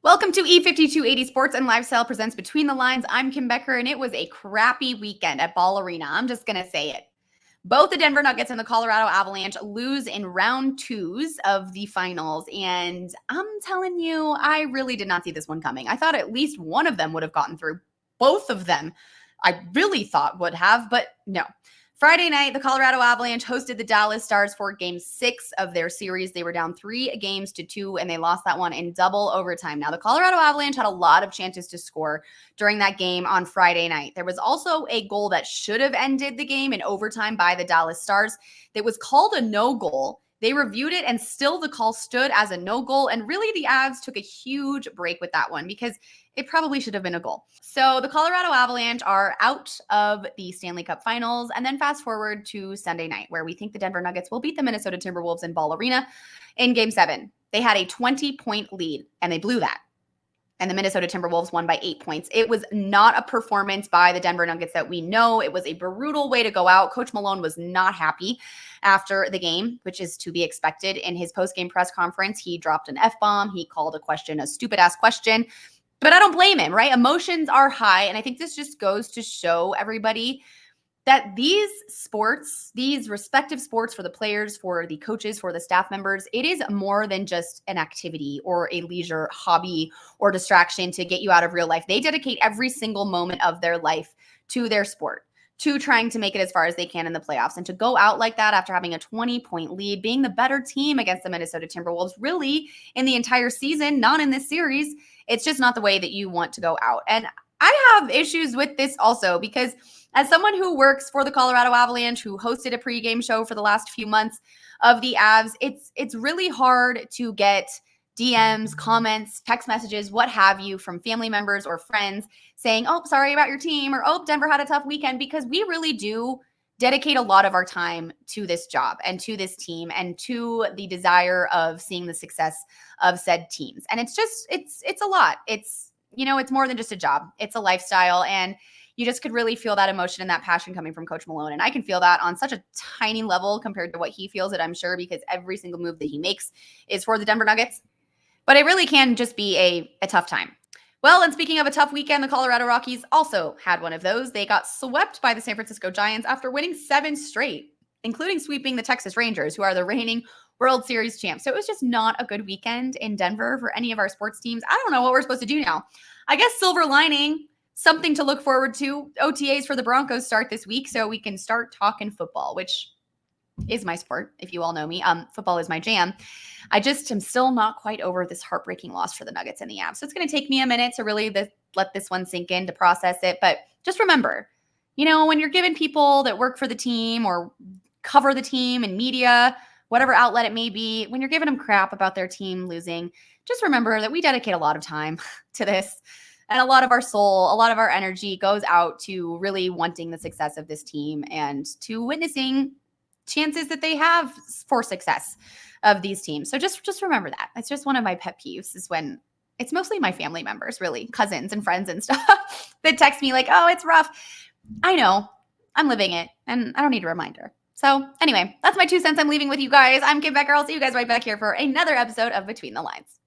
Welcome to E5280 Sports and Lifestyle presents Between the Lines. I'm Kim Becker, and it was a crappy weekend at Ball Arena. I'm just going to say it. Both the Denver Nuggets and the Colorado Avalanche lose in round twos of the finals. And I'm telling you, I really did not see this one coming. I thought at least one of them would have gotten through. Both of them, I really thought would have, but no. Friday night, the Colorado Avalanche hosted the Dallas Stars for game 6 of their series. They were down 3-2, and they lost that one in double overtime. Now, the Colorado Avalanche had a lot of chances to score during that game on Friday night. There was also a goal that should have ended the game in overtime by the Dallas Stars. It was called a no goal. They reviewed it, and still the call stood as a no goal. And really, the Avs took a huge break with that one because it probably should have been a goal. So the Colorado Avalanche are out of the Stanley Cup Finals. And then fast forward to Sunday night, where we think the Denver Nuggets will beat the Minnesota Timberwolves in Ball Arena in Game 7. They had a 20-point lead, and they blew that. And the Minnesota Timberwolves won by 8 points. It was not a performance by the Denver Nuggets that we know. It was a brutal way to go out. Coach Malone was not happy after the game, which is to be expected. In his post-game press conference, he dropped an F-bomb. He called a question a stupid-ass question. But I don't blame him, right? Emotions are high. And I think this just goes to show everybody that these sports, these respective sports for the players, for the coaches, for the staff members, it is more than just an activity or a leisure hobby or distraction to get you out of real life. They dedicate every single moment of their life to their sport, to trying to make it as far as they can in the playoffs. And to go out like that after having a 20-point lead, being the better team against the Minnesota Timberwolves, really in the entire season, not in this series, it's just not the way that you want to go out. And I have issues with this also because as someone who works for the Colorado Avalanche, who hosted a pregame show for the last few months of the Avs, it's really hard to get DMs, comments, text messages, what have you, from family members or friends saying, oh, sorry about your team, or oh, Denver had a tough weekend, because we really do dedicate a lot of our time to this job and to this team and to the desire of seeing the success of said teams. And it's just, it's a lot. It's, it's more than just a job. It's a lifestyle. And you just could really feel that emotion and that passion coming from Coach Malone. And I can feel that on such a tiny level compared to what he feels it, I'm sure, because every single move that he makes is for the Denver Nuggets. But it really can just be a tough time. Well, and speaking of a tough weekend, the Colorado Rockies also had one of those. They got swept by the San Francisco Giants after winning 7 straight, including sweeping the Texas Rangers, who are the reigning World Series champs. So it was just not a good weekend in Denver for any of our sports teams. I don't know what we're supposed to do now. I guess silver lining, something to look forward to. OTAs for the Broncos start this week, so we can start talking football, which is my sport, if you all know me. Football is my jam. I just am still not quite over this heartbreaking loss for the Nuggets and the Avs. So it's going to take me a minute to really let this one sink in, to process it. But just remember, when you're giving people that work for the team or cover the team in media, whatever outlet it may be, when you're giving them crap about their team losing, just remember that we dedicate a lot of time to this. And a lot of our soul, a lot of our energy goes out to really wanting the success of this team and to witnessing chances that they have for success of these teams. So just remember that. It's just one of my pet peeves, is when it's mostly my family members, really, cousins and friends and stuff, that text me like, oh, it's rough. I know, I'm living it, and I don't need a reminder. So anyway, that's my 2 cents I'm leaving with you guys. I'm Kim Becker. I'll see you guys right back here for another episode of Between the Lines.